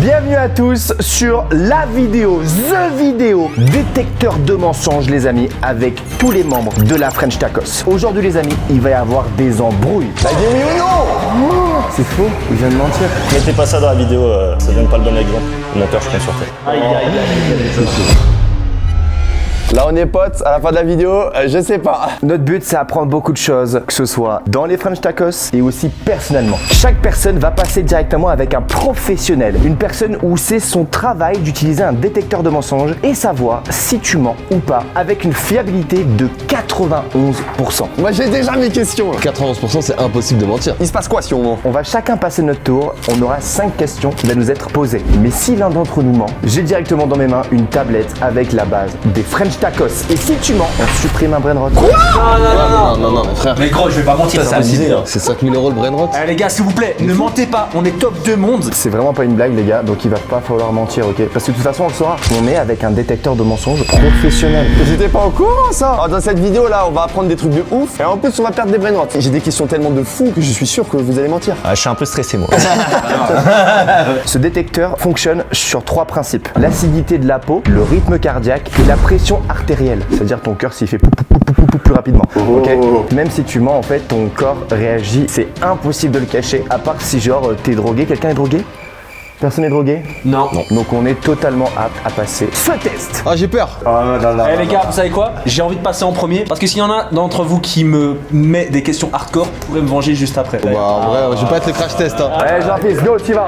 Bienvenue à tous sur la vidéo, The Vidéo, détecteur de mensonges les amis, avec tous les membres de la French Tacos. Aujourd'hui les amis, il va y avoir des embrouilles. T'as dit oui ou non? C'est faux, il vient de mentir. Mettez pas ça dans la vidéo, ça donne pas le bon exemple. Le monteur, je compte sur toi. Là on est potes, à la fin de la vidéo, je sais pas. Notre but c'est apprendre beaucoup de choses, que ce soit dans les French Tacos et aussi personnellement. Chaque personne va passer directement avec un professionnel, une personne où c'est son travail d'utiliser un détecteur de mensonges et savoir si tu mens ou pas avec une fiabilité de 91%. Moi j'ai déjà mes questions. 91% c'est impossible de mentir. Il se passe quoi si on ment? On va chacun passer notre tour, on aura 5 questions qui vont nous être posées. Mais si l'un d'entre nous ment, j'ai directement dans mes mains une tablette avec la base des French Tacos. Et si tu mens, on supprime un brainrot. Quoi? Non, mais frère. Mais gros, je vais pas mentir, Ça, c'est c'est impossible. abusé, hein. C'est 5000 € le brainrot. Les gars, s'il vous plaît, ne mentez pas, on est top 2 monde. C'est vraiment pas une blague les gars, donc il va pas falloir mentir, ok? Parce que de toute façon on le saura. On est avec un détecteur de mensonges professionnel. J'étais pas au courant ça. Alors, dans cette vidéo là, on va apprendre des trucs de ouf et en plus on va perdre des brainrots. J'ai des questions tellement de fous que je suis sûr que vous allez mentir. Ah, je suis un peu stressé moi. Ce détecteur fonctionne sur 3 principes. L'acidité de la peau, le rythme cardiaque et la pression artérielle. C'est-à-dire ton cœur s'il fait pou, pou, pou, pou, pou, pou, plus rapidement. Ok. Même si tu mens en fait, ton corps réagit. C'est impossible de le cacher. À part si genre t'es drogué. Quelqu'un est drogué? Personne n'est drogué? Non. Donc on est totalement apte à passer ce test. Ah j'ai peur. Les gars, vous savez quoi? J'ai envie de passer en premier parce que s'il y en a d'entre vous qui me met des questions hardcore, vous pourrez me venger juste après. Bah en vrai, je vais pas être le crash test hein. Allez Jean-Fils, go, tu vas.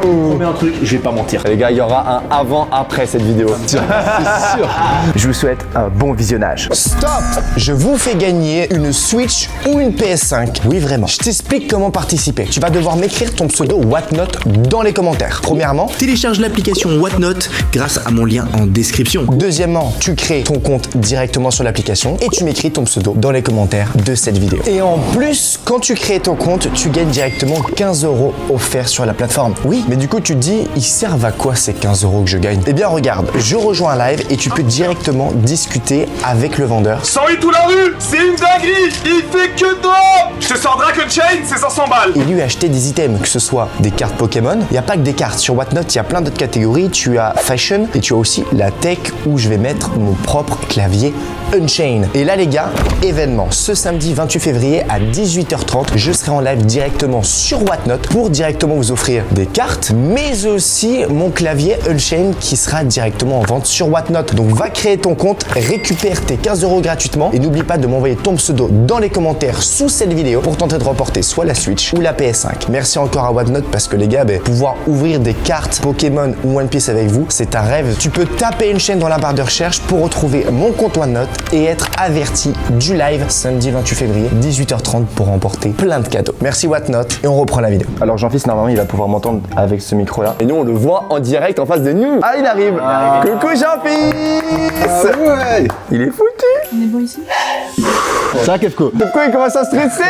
Promets un truc, je vais pas mentir. Les gars, il y aura un avant-après cette vidéo. C'est sûr. Je vous souhaite un bon visionnage. Stop! Je vous fais gagner une Switch ou une PS5. Oui, vraiment. Je t'explique comment participer. Tu vas devoir m'écrire ton pseudo Whatnot dans les commentaires. Premièrement, Télécharge l'application Whatnot grâce à mon lien en description. deuxièmement, tu crées ton compte directement sur l'application et tu m'écris ton pseudo dans les commentaires de cette vidéo. Et en plus, quand tu crées ton compte, tu gagnes directement 15 € offerts sur la plateforme. Oui, mais du coup, tu te dis, ils servent à quoi ces 15 € que je gagne? Eh bien, regarde, je rejoins un live et tu peux directement discuter avec le vendeur. 108 tout la rue, c'est une dinguerie, il fait que d'or. Je te sors Dragon Chain, c'est 500 balles. Et lui acheter des items, que ce soit des cartes Pokémon. Il n'y a pas que des cartes. Sur Whatnot, il y a plein d'autres catégories. Tu as Fashion et tu as aussi la tech où je vais mettre mon propre clavier Unchained. Et là les gars, événement. Ce samedi 28 février à 18h30, je serai en live directement sur Whatnot pour directement vous offrir des cartes, mais aussi mon clavier Unchained qui sera directement en vente sur Whatnot. Donc va créer ton compte, récupère tes 15 € gratuitement et n'oublie pas de m'envoyer ton pseudo dans les commentaires sous cette vidéo pour tenter de remporter soit la Switch ou la PS5. Merci encore à Whatnot parce que les gars, pouvoir ouvrir des cartes Pokémon ou One Piece avec vous, c'est un rêve. Tu peux taper une chaîne dans la barre de recherche pour retrouver mon compte OneNote et être averti du live samedi 28 février 18h30 pour remporter plein de cadeaux. Merci Whatnot et on reprend la vidéo. Alors Jean-Fils, normalement, il va pouvoir m'entendre avec ce micro-là. Et nous on le voit en direct en face de nous. Ah il arrive. Coucou Jean-Fils. Ouais. Il est foutu. On est bon ici? Ça va, Kefko? Pourquoi il commence à stresser?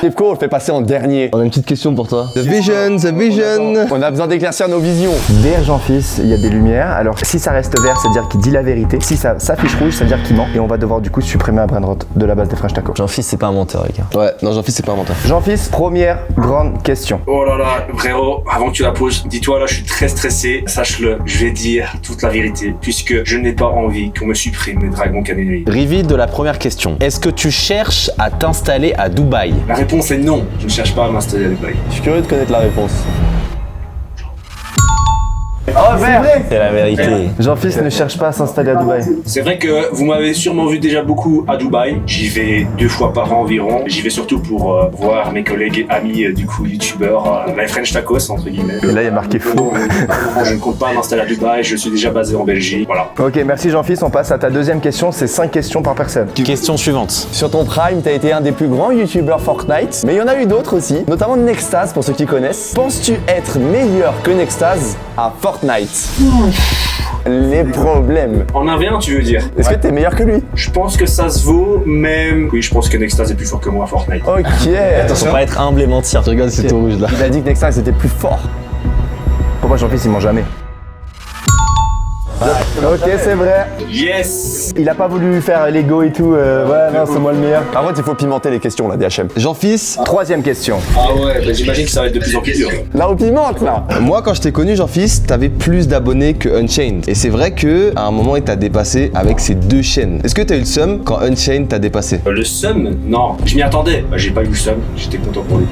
Kefko, on le fait passer en dernier. On a une petite question pour toi. The Vision, The Vision. On a besoin d'éclaircir nos visions. Derrière Jean-Fils, il y a des lumières. Alors si ça reste vert, c'est-à-dire qu'il dit la vérité. Si ça s'affiche rouge, c'est-à-dire qu'il ment. Et on va devoir du coup supprimer un brainrot de la base des French Tacos. Jean-Fils, c'est pas un menteur, les gars. Ouais, non Jean-Fils c'est pas un menteur. Jean-Fils, première grande question. Oh là là, frérot, avant que tu la poses, dis-toi là, je suis très stressé. Sache-le, je vais dire toute la vérité, puisque je n'ai pas envie qu'on me supprime les dragons canneries. Reveal de la première question. Est-ce que tu cherches à t'installer à Dubaï? La réponse est non, je ne cherche pas à m'installer à Dubaï. Je suis curieux de connaître la réponse. Oh vert. C'est la vérité. Jean-Fils ne cherche pas à s'installer à Dubaï. C'est vrai que vous m'avez sûrement vu déjà beaucoup à Dubaï. J'y vais 2 fois par an environ. J'y vais surtout pour voir mes collègues et amis, du coup, youtubeurs, les French Tacos, entre guillemets. Et là, il y a marqué faux. Je ne compte pas m'installer à Dubaï, je suis déjà basé en Belgique, voilà. Ok, merci Jean-Fils. On passe à ta deuxième question. C'est 5 questions par personne. Question suivante. Sur ton prime, t'as été un des plus grands youtubeurs Fortnite, mais il y en a eu d'autres aussi, notamment Nextaz pour ceux qui connaissent. Penses-tu être meilleur que Nextaz à Fortnite? Les problèmes. En 1v1, tu veux dire? Est-ce que t'es meilleur que lui? Je pense que ça se vaut, mais oui, je pense que Nextaz est plus fort que moi à Fortnite. Ok. Faut pas être humble et mentir. Tu regardes c'est tout rouge là. Il a dit que Nextaz était plus fort. Pour moi, Jean-Fils, il ment jamais. Ok, c'est vrai. Yes. Il a pas voulu faire Lego et tout. Ouais, non, c'est moi le meilleur. Par contre, il faut pimenter les questions là, DHM. Jean-Fils, Troisième question. Ah ouais, bah j'imagine que ça va être de plus en plus dur. Là, on pimente là. moi quand je t'ai connu Jean-Fils, t'avais plus d'abonnés que Unchained. Et c'est vrai que à un moment il t'a dépassé avec ses 2 chaînes. Est-ce que t'as eu le seum quand Unchained t'a dépassé? Le seum, non, je m'y attendais. Bah, j'ai pas eu le seum, j'étais content pour lui.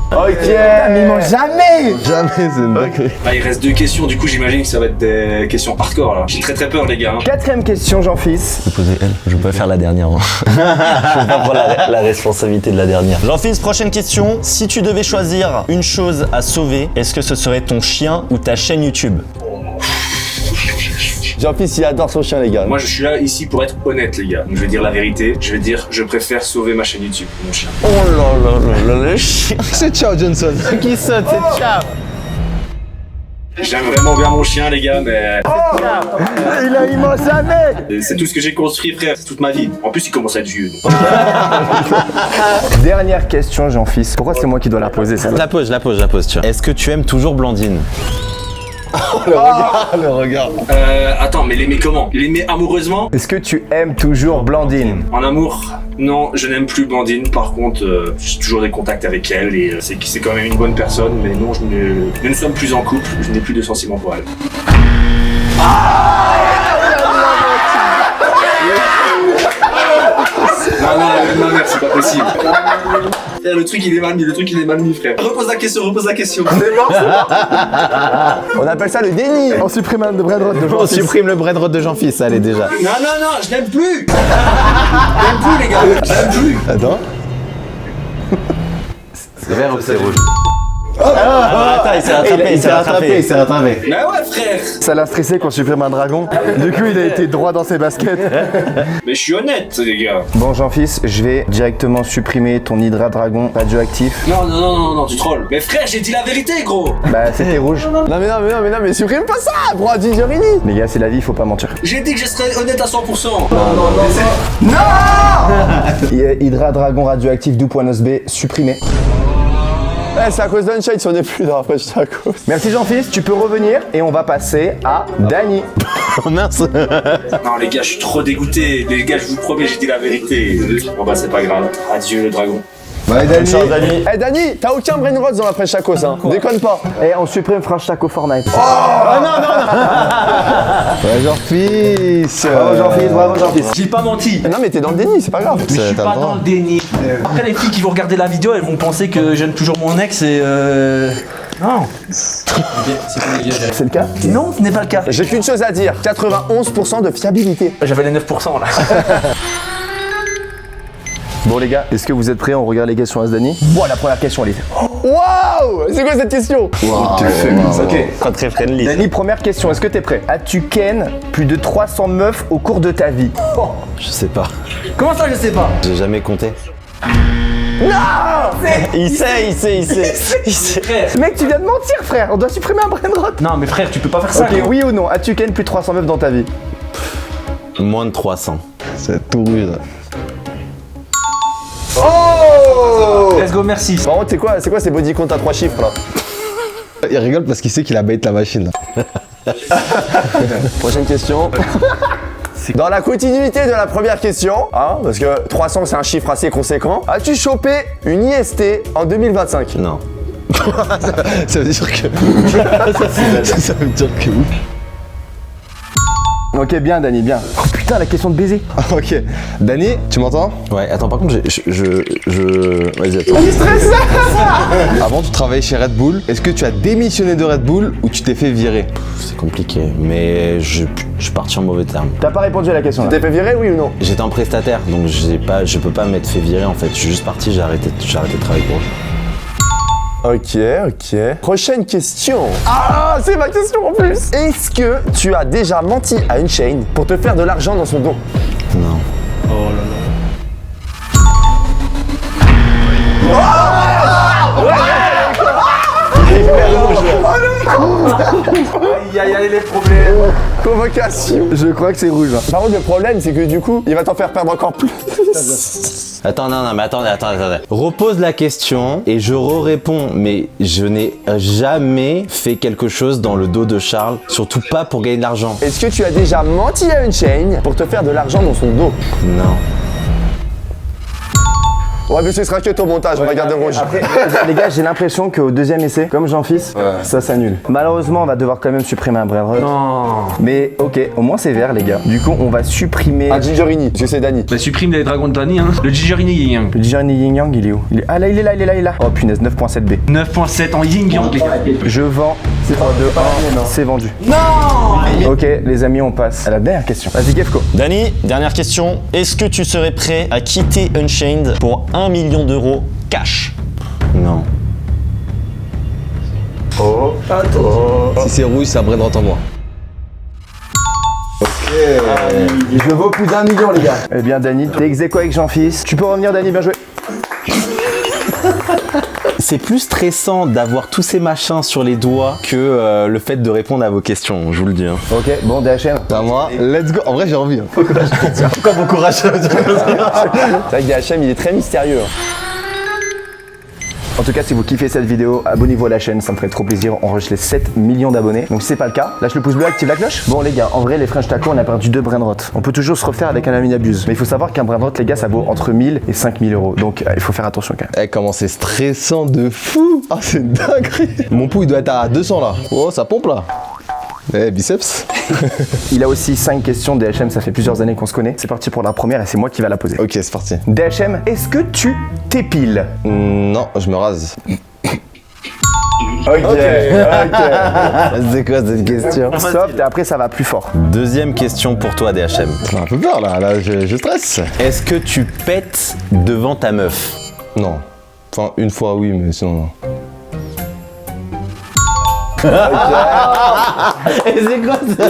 Ok. Mais il mange jamais. Jamais, c'est une dinguerie. Bah, il reste 2 questions, du coup j'imagine que ça va être des questions hardcore là. J'ai très peur les gars. Hein. Quatrième question, Jean-Fils. Je peux pas faire la dernière. Hein. Je peux pas prendre la responsabilité de la dernière. Jean-Fils, prochaine question. Si tu devais choisir une chose à sauver, est-ce que ce serait ton chien ou ta chaîne YouTube? Jean-Fils, il adore son chien, les gars. Moi je suis là ici pour être honnête les gars. Donc, je vais dire la vérité, je vais dire je préfère sauver ma chaîne YouTube, mon chien. Oh là là là là, le chien. C'est ciao Johnson. Qui saute, c'est ciao. J'aime vraiment bien mon chien les gars, mais Il mange jamais. c'est tout ce que j'ai construit frère, c'est toute ma vie. En plus il commence à être vieux. donc. Dernière question, Jean-Fils. Pourquoi c'est moi qui dois la poser, celle-là? Je la pose, tu vois. Est-ce que tu aimes toujours Blandine? Le regard. Attends, mais l'aimer comment? L'aimer amoureusement? Est-ce que tu aimes toujours Blandine? En amour? Non, je n'aime plus Blandine. Par contre, j'ai toujours des contacts avec elle et c'est quand même une bonne personne. Mais non, nous ne sommes plus en couple. Je n'ai plus de sentiments pour elle. Non, merde, c'est pas possible. Frère, le truc il est mal mis, frère. Repose la question. On appelle ça le déni. On supprime le brain rot de On Jean-Fils. supprime le brain de Jean-Fils, allez déjà. Non, je l'aime plus. Je l'aime plus, les gars. Je l'aime plus. Attends. C'est vert ou c'est rouge? Attends, il s'est rattrapé. Mais ouais, frère. Ça l'a stressé qu'on supprime un dragon. Du coup, il a été droit dans ses baskets. Mais je suis honnête, les gars. Bon, Jean-Fils, je vais directement supprimer ton Hydra Dragon radioactif. Non, tu trolls. Mais frère, j'ai dit la vérité, gros. Bah, c'était rouge. Non, mais supprime pas ça. Bro, à 10h30. Les gars, c'est la vie, faut pas mentir. J'ai dit que je serais honnête à 100%. Hydra Dragon radioactif 2.9b supprimé. Eh, c'est à cause d'Unchained si on est plus dans la prochaine à cause. Merci Jean-Fils, tu peux revenir et on va passer à Dany. Oh mince. Non, les gars, je suis trop dégoûté. Les gars, je vous promets, j'ai dit la vérité. Bon, bah, c'est pas grave. Adieu, le dragon. Ouais, Dany. Eh, Dany, t'as aucun brain rot dans la French Tacos, hein. Déconne pas. Et on supprime French Taco Fortnite. Ouais, Jean-Fils. Bravo Jean-Fils. J'ai pas menti. Non, mais t'es dans le déni, c'est pas grave. Mais je suis pas dans le déni. Après, les filles qui vont regarder la vidéo, elles vont penser que j'aime toujours mon ex et Non. C'est le cas? Non, ce n'est pas le cas. J'ai qu'une chose à dire, 91% de fiabilité. J'avais les 9% là. Bon les gars, est-ce que vous êtes prêts? On regarde les questions à Dany. Bon, la première question, elle est... Waouh! C'est quoi cette question? Ok. Très friendly. Dany, première question, est-ce que t'es prêt? As-tu ken plus de 300 meufs au cours de ta vie? Je sais pas. Comment ça, je sais pas? J'ai jamais compté. Non! Il sait. Mec, tu viens de mentir, frère. On doit supprimer un brain rot. Non, mais frère, tu peux pas faire ça. Ok, oui ou non? As-tu ken plus de 300 meufs dans ta vie? Moins de 300. C'est tout rude. Let's go, merci. Par contre, c'est quoi ces body count à 3 chiffres là? Il rigole parce qu'il sait qu'il a bait la machine. Prochaine question. Dans la continuité de la première question, hein, parce que 300 c'est un chiffre assez conséquent, as-tu chopé une IST en 2025? Non. Ça veut dire que. ça veut dire que oui. Ok, bien Dany, bien. Oh putain, la question de baiser. Ok. Dany, tu m'entends? Ouais, attends, par contre, Vas-y, attends. Avant, tu travaillais chez Red Bull. Est-ce que tu as démissionné de Red Bull ou tu t'es fait virer? C'est compliqué, mais je suis parti en mauvais terme. T'as pas répondu à la question là. T'es fait virer, oui ou non? J'étais un prestataire, donc je peux pas m'être fait virer en fait. Je suis juste parti, j'ai arrêté de travailler pour eux. Ok. Prochaine question. Ah, c'est ma question en plus. Est-ce que tu as déjà menti à Unchained pour te faire de l'argent dans son dos? Non. Aïe, les problèmes. Convocation. Je crois que c'est rouge. Hein. Par contre, le problème, c'est que du coup, il va t'en faire perdre encore plus. Attends, non, mais attendez. Repose la question et je réponds. Mais je n'ai jamais fait quelque chose dans le dos de Charles, surtout pas pour gagner de l'argent. Est-ce que tu as déjà menti à Unchained pour te faire de l'argent dans son dos? Non. Ouais, mais ce sera que ton montage, on va garder rouge. Après, les gars, j'ai l'impression qu'au deuxième essai, comme Jean-Fils, ça s'annule. Malheureusement, on va devoir quand même supprimer un Brainrot. Non. Mais ok, au moins c'est vert, les gars. Du coup, on va supprimer. Un Gingerini, parce que c'est Dani. Bah supprime les dragons de Dani, hein. Le Gingerini Yin Yang. Le Yin Yin Yang, il est où? Ah là, il est là, il est là, il est là. Oh punaise, 9.7B. 9.7 en Yin Yang, les gars. Je vends. C'est c'est vendu. Non. Ok, les amis, on passe à la dernière question. Vas-y, Gefko. Dani, dernière question. Est-ce que tu serais prêt à quitter Unchained pour 1 million d'euros cash? Non. Si c'est rouge, c'est un brain rot en moi. Je vaux plus d'1 million, les gars. Eh bien, Dani, t'es ex aequo avec Jean-Fils. Tu peux revenir, Dani, bien joué. C'est plus stressant d'avoir tous ces machins sur les doigts que le fait de répondre à vos questions, je vous le dis. Hein. Ok, bon, DHM. C'est à moi. Let's go. En vrai, j'ai envie. Pourquoi bon courage? C'est vrai que DHM, il est très mystérieux. En tout cas, si vous kiffez cette vidéo, abonnez-vous à la chaîne, ça me ferait trop plaisir. On reche les 7 millions d'abonnés. Donc si c'est pas le cas, lâche le pouce bleu, active la cloche. Bon les gars, en vrai, les French Taco, on a perdu 2 Brainrot. On peut toujours se refaire avec un ami d'abuse. Mais il faut savoir qu'un Brainrot, les gars, ça vaut entre 1000 et 5000 euros. Donc il faut faire attention quand même. Eh, comment c'est stressant de fou. Ah, c'est une dinguerie. Mon pouls, il doit être à 200 là. Oh, ça pompe là. Eh, biceps. Il a aussi 5 questions. DHM, ça fait plusieurs années qu'on se connaît. C'est parti pour la première et c'est moi qui va la poser. Ok, c'est parti. DHM, est-ce que tu t'épiles? Non, je me rase. Ok. C'est quoi cette question? Soft et après ça va plus fort. Deuxième question pour toi, DHM. J'ai un peu peur là, je stresse. Est-ce que tu pètes devant ta meuf? Non. Enfin, une fois oui, mais sinon non. Et c'est quoi ça?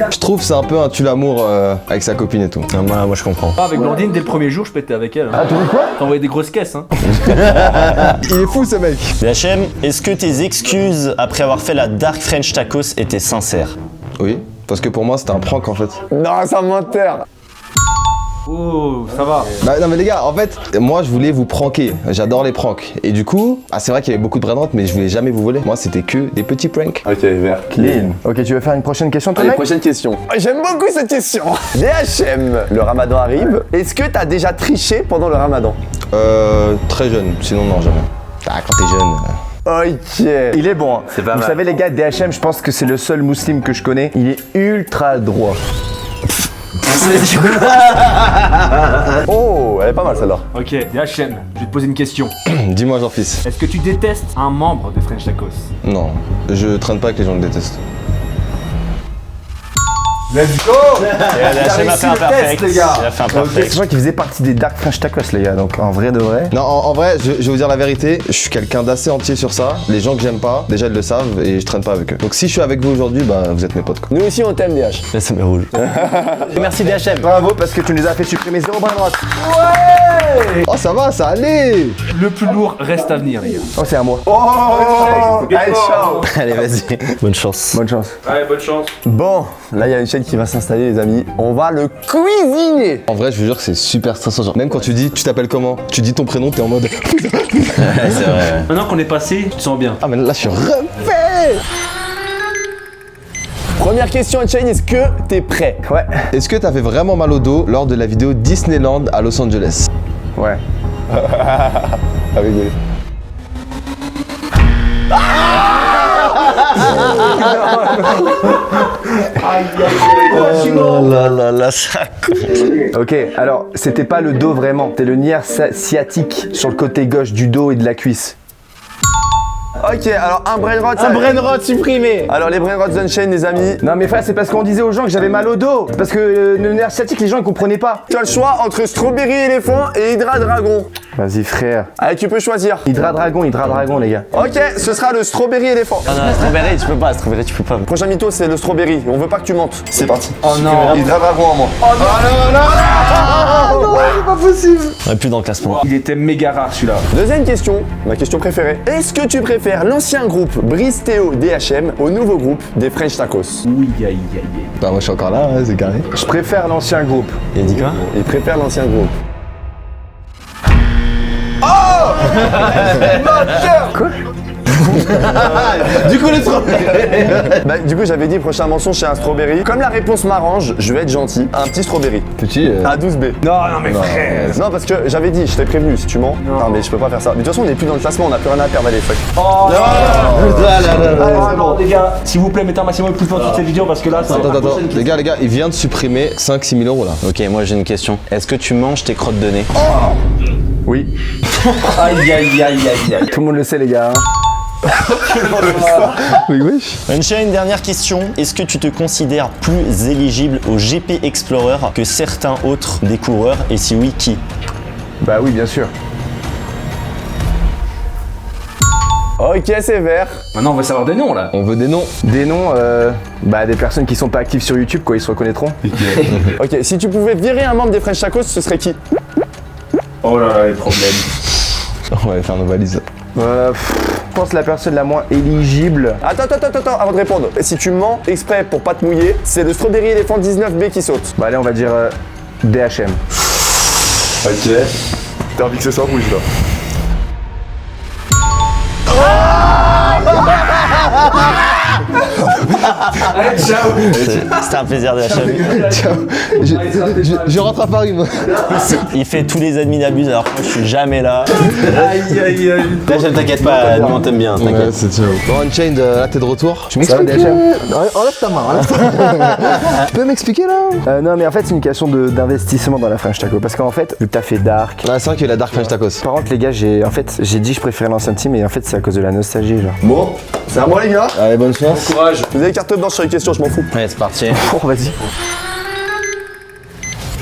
Je trouve c'est un peu un tue-l'amour avec sa copine et tout. Moi je comprends. Ah, avec Blandine, dès le premier jour, je pétais avec elle. Ah, tu dis quoi? T'envoyais des grosses caisses, hein. Il est fou ce mec. DHM, est-ce que tes excuses après avoir fait la Dark French Tacos étaient sincères? Oui, parce que pour moi c'était un prank en fait. Non, c'est un menteur. Oh, ça va. Bah, non mais les gars, en fait, moi je voulais vous pranker. J'adore les pranks. Et du coup, c'est vrai qu'il y avait beaucoup de brainrot, mais je voulais jamais vous voler. Moi c'était que des petits pranks. Ok, vert. Clean. Ok, tu veux faire une prochaine question, toi, Allez, mec? prochaine question. J'aime beaucoup cette question. DHM, le ramadan arrive. Est-ce que t'as déjà triché pendant le ramadan? Très jeune, sinon non jamais. Ah, quand t'es jeune. Ok. Il est bon. Hein. C'est pas Vous mal. savez les gars, DHM, je pense que c'est le seul musulman que je connais. Il est ultra droit. Oh, elle est pas mal celle-là. Ok, DHM, je vais te poser une question. Dis-moi Jean-Fils. Est-ce que tu détestes un membre de French Tacos? Non, je traîne pas avec les gens que je déteste. Let's go! DHM a fait un perfect. Il a fait un Ok, perfect. c'est vrai qu'il faisait partie des Dark French Tacos, les gars. Donc en vrai de vrai. Non, en vrai, je vais vous dire la vérité, je suis quelqu'un d'assez entier sur ça. Les gens que j'aime pas, déjà ils le savent et je traîne pas avec eux. Donc si je suis avec vous aujourd'hui, bah vous êtes mes potes quoi. Nous aussi on t'aime DH. Là, ça m'est rouge. Merci DHM. Bravo parce que tu nous as fait supprimer 0 bras droite. Oh ça va, ça allait. Le plus lourd reste à venir, les gars. Oh, c'est à moi. Allez, ciao. Allez, vas-y. Bonne chance. Bonne chance. Allez, bonne chance. Bon, là il y a une chaîne qui va s'installer les amis. On va le cuisiner. En vrai, je vous jure que c'est super stressant. Genre, même quand tu dis, tu t'appelles comment? Tu dis ton prénom, t'es en mode. Ouais, c'est vrai. Maintenant qu'on est passé, tu te sens bien. Ah mais là je suis refait. Première question Unchained, est-ce que t'es prêt? Ouais. Est-ce que t'avais vraiment mal au dos lors de la vidéo Disneyland à Los Angeles? Ouais. Avec des... Oh là là là, ça. Ok, alors c'était pas le dos vraiment, c'était le nerf sciatique sur le côté gauche du dos et de la cuisse. Ok, alors un brainrot. Un brainrot supprimé. Alors les brainrots Unchained les amis. Non mais frère, c'est parce qu'on disait aux gens que j'avais mal au dos. C'est parce que le nerf sciatique, les gens ils comprenaient pas. Tu as le choix entre strawberry éléphant et hydra dragon. Vas-y frère. Allez, tu peux choisir. Hydra dragon les gars. Ok, ce sera le strawberry éléphant. Non, strawberry, tu peux pas. Strawberry, tu peux pas. Prochain mytho, c'est le strawberry. On veut pas que tu mentes. C'est parti. Oh non. Hydra dragon en moi. On est plus dans le classement. Il était méga rare celui-là. Deuxième question, ma question préférée. Est-ce que tu préfères l'ancien groupe Brice Théo DHM au nouveau groupe des French Tacos? Oui, aïe, aïe, aïe. Bah moi je suis encore là, ouais, c'est carré. Je préfère l'ancien groupe. Il a dit quoi? Il préfère l'ancien groupe. Du coup, bah, du coup, j'avais dit prochain mensonge, c'est un strawberry. Comme la réponse m'arrange, je vais être gentil. Un petit strawberry. Petit. À 12B. Non, mais frère. Non, parce que j'avais dit, je t'ai prévenu, si tu mens. Non, mais je peux pas faire ça. Mais de toute façon, on est plus dans le classement, on a plus rien à perdre, allez, fuck. Bon, les gars, s'il vous plaît, mettez un maximum de pouces sur cette vidéo parce que là, c'est Attends, la attends, prochaine les gars, il vient de supprimer 5-6 000 euros là. Ok, moi j'ai une question. Est-ce que tu manges tes crottes de nez? Oui. Aïe, aïe, aïe, aïe, aïe. Tout le monde le sait, les gars. Oui, wesh. Une dernière question. Est-ce que tu te considères plus éligible au GP Explorer que certains autres des coureurs? Et si oui, qui? Bah oui, bien sûr. Ok, c'est vert. Maintenant, on veut savoir des noms là. On veut des noms. Des noms, des personnes qui sont pas actives sur YouTube, quoi, ils se reconnaîtront. Ok, si tu pouvais virer un membre des French Tacos, ce serait qui? Oh là là, les problèmes. On va faire nos valises. Je pense la personne la moins éligible. Attends, avant de répondre. Si tu mens exprès pour pas te mouiller, c'est le Strawberry Elephant 19B qui saute. Bah allez, on va dire DHM. Ok. T'as envie que ce soit rouge là. C'était un plaisir de la Je rentre à Paris, moi. Il fait tous les admin abuse alors que moi je suis jamais là. Aïe, aïe, aïe. Là, je t'inquiète pas, nous on t'aime bien, Ouais, t'inquiète. c'est ciao. Bon, Unchained, là t'es de retour. Tu m'expliques DHM Enlève ta main, Tu peux m'expliquer là? Non, mais en fait, c'est une question d'investissement dans la French Taco. Parce qu'en fait, vu que t'as fait Dark. Ah, c'est vrai qu'il y a la Dark French Tacos. Par contre, les gars, j'ai dit que je préférais l'ancien team, et en fait, c'est à cause de la nostalgie, genre. Bon, c'est à moi les gars. Allez, bonne chance. Courage. Vous avez carte blanche sur les questions, je m'en fous. Ouais, c'est parti. Oh, vas-y.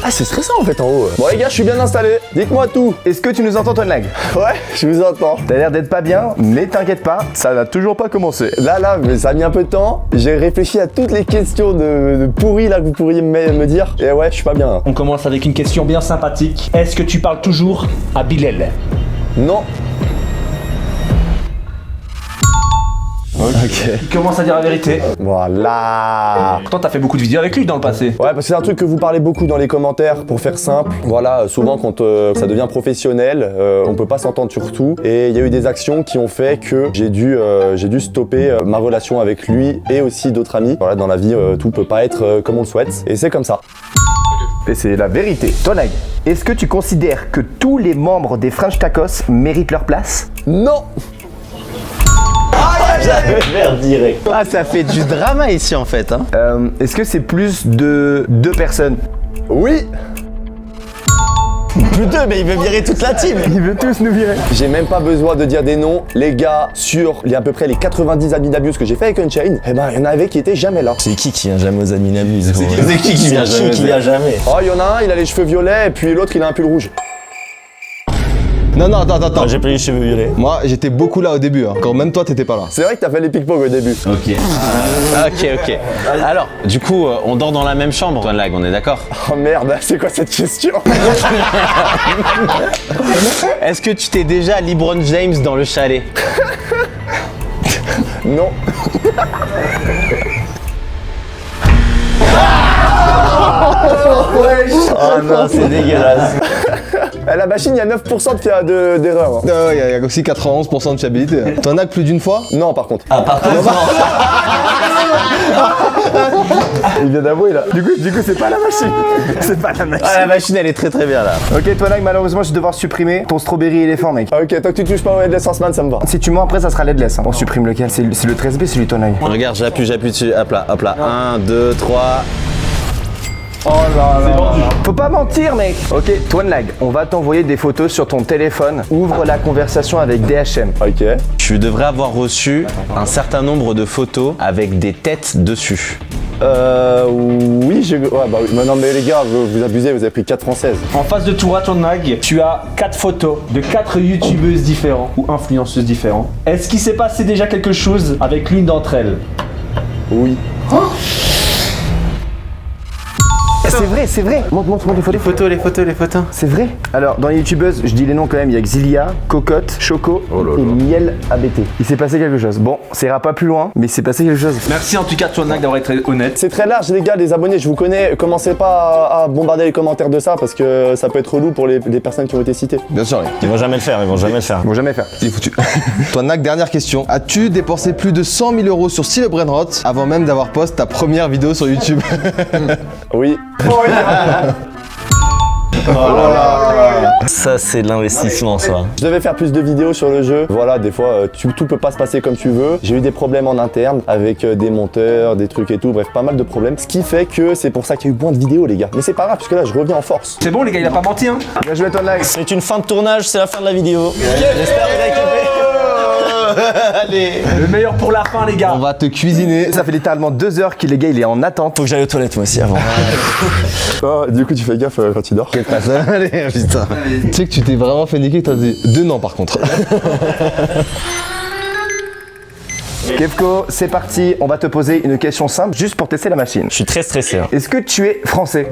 Ah, c'est stressant en fait en haut. Bon les gars, je suis bien installé. Dites-moi tout. Est-ce que tu nous entends, Tonlag? Ouais, je vous entends. T'as l'air d'être pas bien, mais t'inquiète pas, ça n'a toujours pas commencé. Là, mais ça a mis un peu de temps. J'ai réfléchi à toutes les questions de pourries là que vous pourriez me dire. Et ouais, je suis pas bien. On commence avec une question bien sympathique. Est-ce que tu parles toujours à Bilal? Non. Il commence à dire la vérité. Voilà. Pourtant, t'as fait beaucoup de vidéos avec lui dans le passé. Ouais, parce que c'est un truc que vous parlez beaucoup dans les commentaires, pour faire simple. Voilà, souvent quand ça devient professionnel, on peut pas s'entendre sur tout. Et il y a eu des actions qui ont fait que j'ai dû stopper ma relation avec lui et aussi d'autres amis. Voilà, dans la vie, tout peut pas être comme on le souhaite. Et c'est comme ça. Et c'est la vérité. Tonlag, est-ce que tu considères que tous les membres des French Tacos méritent leur place? Non. J'avais vert direct. Ah, ça fait du drama ici en fait. Hein. Est-ce que c'est plus de 2 personnes? Oui. Plus deux, mais il veut virer toute la team. Il veut tous nous virer. J'ai même pas besoin de dire des noms. Les gars, sur à peu près les 90 admin abuse que j'ai fait avec Unchained, eh ben, il y en avait qui étaient jamais là. C'est qui vient jamais aux admin abuse? C'est qui vient jamais? Qui vient jamais? Oh, il y en a un, il a les cheveux violets, et puis l'autre, il a un pull rouge. Non, attends. J'ai pas les cheveux violets. Moi, j'étais beaucoup là au début, hein. Quand même toi, t'étais pas là. C'est vrai que t'as fait les pickpocks au début. Ok. Alors, du coup, on dort dans la même chambre, toi, Lag, on est d'accord? Oh merde, c'est quoi cette question? Est-ce que tu t'es déjà LeBron James dans le chalet? Non. Oh non, c'est dégueulasse. La machine, il y a 9% d'erreur. Hein. Il y a aussi 91% de fiabilité. T'en as que plus d'une fois? Non, par contre. Ah, par contre, non. Il vient d'avouer là. Du coup, c'est pas la machine. C'est pas la machine. Ah, la machine elle est très bien là. Ok, Tonlag, malheureusement, je vais devoir supprimer ton strawberry éléphant, mec. Ok, tant que tu touches pas au Headless Horseman, ça me va. Si tu mens après, ça sera l'headless. Hein. On supprime lequel? C'est le 13B, celui Tonlag. Regarde, j'appuie dessus. Hop là. 1, 2, 3. Oh là là. Faut pas mentir, mec. Ok, Tonlag, on va t'envoyer des photos sur ton téléphone. Ouvre la conversation avec DHM. Ok. Tu devrais avoir reçu un certain nombre de photos avec des têtes dessus. Oui, ouais, bah oui. Non, mais les gars, vous abusez, vous avez pris 4 françaises. En face de toi, Tonlag, tu as 4 photos de 4 youtubeuses différents ou influenceuses différents. Est-ce qu'il s'est passé déjà quelque chose avec l'une d'entre elles? Oui. c'est vrai, c'est vrai. Montre les photos. Les photos. C'est vrai. Alors, dans les youtubeuses, je dis les noms quand même. Il y a Xilia, Cocotte, Choco et Miel ABT. Il s'est passé quelque chose. Bon, ça ira pas plus loin, mais il s'est passé quelque chose. Merci en tout cas, Tonac, d'avoir été honnête. C'est très large les gars, les abonnés, je vous connais. Commencez pas à bombarder les commentaires de ça parce que ça peut être relou pour les personnes qui ont été citées. Bien sûr, Ils vont jamais le faire, ils vont jamais le faire. Ils vont jamais faire. il est foutu. Toi, Nak, dernière question. As-tu dépensé plus de 100 000 euros sur Style Brainrot avant même d'avoir posté ta première vidéo sur YouTube? Oui. Ça, c'est de l'investissement, ça. Je devais faire plus de vidéos sur le jeu. Voilà, des fois, tout peut pas se passer comme tu veux. J'ai eu des problèmes en interne avec des monteurs, des trucs et tout. Bref, pas mal de problèmes. Ce qui fait que c'est pour ça qu'il y a eu moins de vidéos, les gars. Mais c'est pas grave, puisque là, je reviens en force. C'est bon, les gars, il a pas menti, hein. Bien joué, Tonac. C'est une fin de tournage, c'est la fin de la vidéo. J'espère que vous avez kiffé. Allez. Le meilleur pour la fin, les gars. On va te cuisiner. Ça fait littéralement 2 heures que les gars, il est en attente. Faut que j'aille aux toilettes moi aussi avant. Oh, du coup, tu fais gaffe quand tu dors. Allez, putain. Tu sais que tu t'es vraiment fait niquer, t'as dit 2 ans par contre. Kefko, c'est parti. On va te poser une question simple juste pour tester la machine. Je suis très stressé. Hein. Est-ce que tu es français?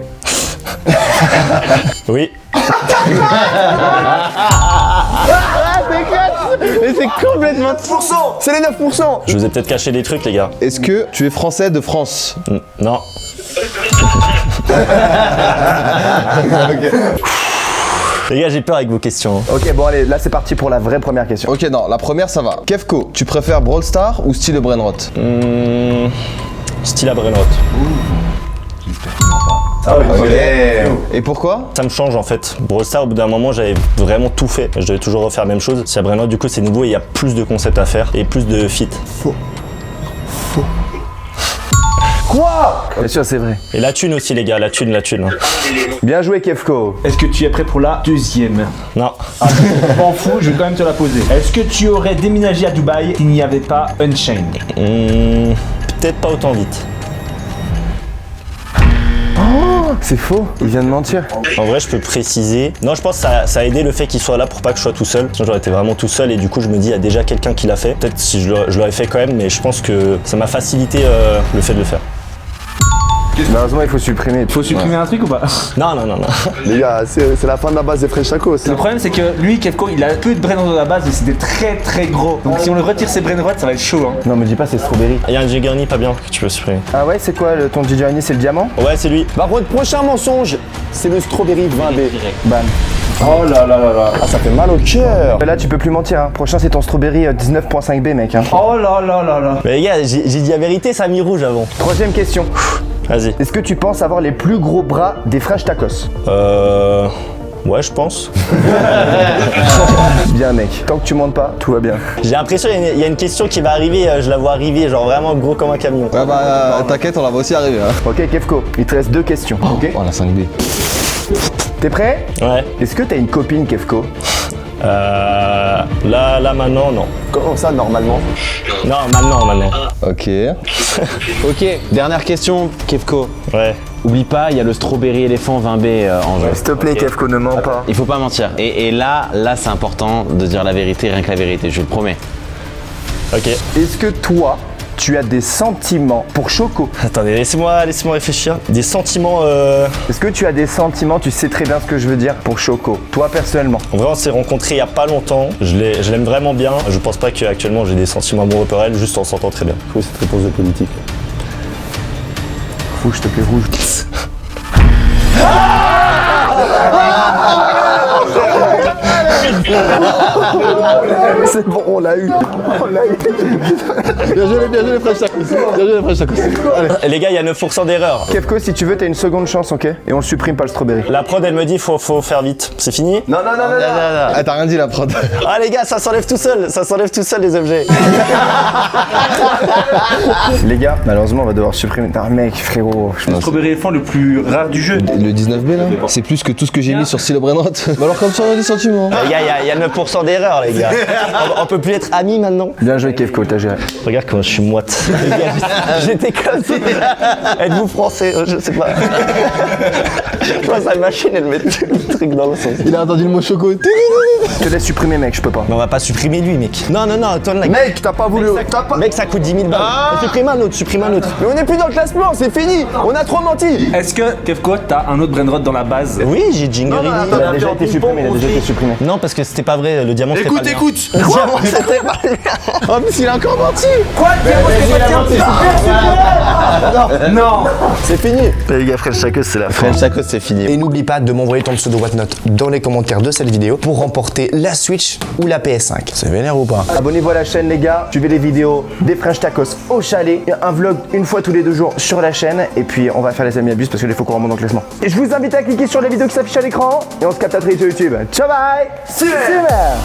Oui. Mais c'est complètement 9%. C'est les 9%. Je vous ai peut-être caché des trucs, les gars. Est-ce que tu es français de France? Non. Les gars, j'ai peur avec vos questions. Ok, bon allez, là c'est parti pour la vraie première question. Ok, non, la première ça va. Kefko, tu préfères Brawl Stars ou Style Brainrot? Style à Brainrot. Et pourquoi? Ça me change en fait. Brawl Stars, au bout d'un moment, j'avais vraiment tout fait. Je devais toujours refaire la même chose. Si à Brainrot, du coup, c'est nouveau et il y a plus de concepts à faire et plus de feats. Quoi? Bien sûr, c'est vrai. Et la thune aussi, les gars, la thune. Hein. Bien joué, Kefko. Est-ce que tu es prêt pour la deuxième? Non. Ah, je m'en fous, je vais quand même te la poser. Est-ce que tu aurais déménagé à Dubaï s'il n'y avait pas Unchained? Peut-être pas autant vite. C'est faux, il vient de mentir. En vrai, je peux préciser. Non, je pense que ça a aidé le fait qu'il soit là pour pas que je sois tout seul. Sinon, j'aurais été vraiment tout seul et du coup, je me dis, il y a déjà quelqu'un qui l'a fait. Peut-être si je l'aurais fait quand même, mais je pense que ça m'a facilité le fait de le faire. Malheureusement, il faut supprimer. Faut supprimer un truc ou pas? Non. Les gars, c'est la fin de la base des French Tacos. Le problème c'est que lui, Kefko, il a peu de brainrot à la base et c'est des très gros. Donc si on le retire ses brainrot, ça va être chaud, hein. Non, me dis pas, c'est Strawberry. Il y a un Jiggerny pas bien que tu peux supprimer. Ah ouais, c'est quoi ton DJ Arnie, c'est le diamant? Ouais, c'est lui. Par contre, prochain mensonge, c'est le Strawberry 20B. Bam. Oh là là là là. Ah, ça fait mal au cœur. Là, tu peux plus mentir, hein. Prochain, c'est ton Strawberry 19.5B, mec. Hein. Oh là là là là. Mais les gars, j'ai dit la vérité, ça a mis rouge avant. Troisième question. Vas-y. Est-ce que tu penses avoir les plus gros bras des French Tacos? Ouais, je pense. Bien, mec. Tant que tu montes pas, tout va bien. J'ai l'impression qu'il y a une question qui va arriver, je la vois arriver, genre vraiment gros comme un camion. Ouais bah t'inquiète, on la va aussi arriver hein. Ok, Kefko, il te reste 2 questions. Ok. Oh la 5B. T'es prêt? Ouais. Est-ce que t'as une copine, Kefko? Là maintenant, non. Comment ça, normalement? Non, maintenant. Ok. Ok, dernière question, Kefko. Ouais. Oublie pas, il y a le Strawberry éléphant 20B en jeu. S'il te plaît, Kefko, ne mens pas. Il faut pas mentir. Et là c'est important de dire la vérité, rien que la vérité, je le promets. Ok. Est-ce que toi, tu as des sentiments pour Choco? Attendez, laissez-moi réfléchir. Des sentiments. Est-ce que tu as des sentiments, tu sais très bien ce que je veux dire, pour Choco? Toi, personnellement. En vrai, on s'est rencontrés il y a pas longtemps. Je l'aime vraiment bien. Je pense pas qu'actuellement j'ai des sentiments amoureux pour elle, juste on s'entend très bien. Oui, cette réponse de politique. Faut que je te plaît rouge. C'est bon, on l'a eu. Bien joué les French Tacos. Allez. Les gars, il y a 9% d'erreur. Kefko, si tu veux, t'as une seconde chance, ok? Et on supprime pas le Strawberry. La prod, elle me dit faut faire vite. C'est fini? Non. Ah t'as rien dit la prod. Ah les gars, ça s'enlève tout seul les objets. Les gars, malheureusement, on va devoir supprimer. Ah, mec, frérot. Le Strawberry éléphant le plus rare du jeu. Le 19B là, c'est plus que tout ce que j'ai mis sur Style Brainrot. Bah alors comme ça on a des sentiments. Les gars, il y a 9% d'erreur, les gars. On peut plus être amis maintenant. Bien joué, Kevko, t'as géré. Regarde comment je suis moite. J'étais comme ça. Êtes-vous français? Je sais pas. Je vois sa machine, elle met tout le truc dans le sens. Il a entendu le mot choco. Je te laisse supprimer, mec, je peux pas. Mais on va pas supprimer lui, mec. Non, attends, là. Mec, t'as pas voulu. Mec, ça coûte 10 000 balles. Supprime un autre, supprime un autre. Mais on n'est plus dans le classement, c'est fini. On a trop menti. Est-ce que, Kevko, t'as un autre brainrot dans la base? Oui, j'ai Jingerini. Il a déjà été supprimé, Non, parce que c'était pas vrai, le diamant c'était pas bien. Écoute. Le diamant c'était pas bien. En plus, il a encore menti. Non. C'est fini. Les gars, French Tacos, c'est la fin. French Tacos, c'est fini. Et n'oublie pas de m'envoyer ton pseudo Whatnote dans les commentaires de cette vidéo pour remporter la Switch ou la PS5. C'est vénère ou pas? Abonnez-vous à la chaîne, les gars. Suivez les vidéos des French Tacos au chalet. Un vlog une fois tous les 2 jours sur la chaîne. Et puis, on va faire les amis abus parce que les faut qu'on remonte dans le classement. Et je vous invite à cliquer sur la vidéo qui s'affiche à l'écran. Et on se capte à très vite sur YouTube. Ciao, bye. Super.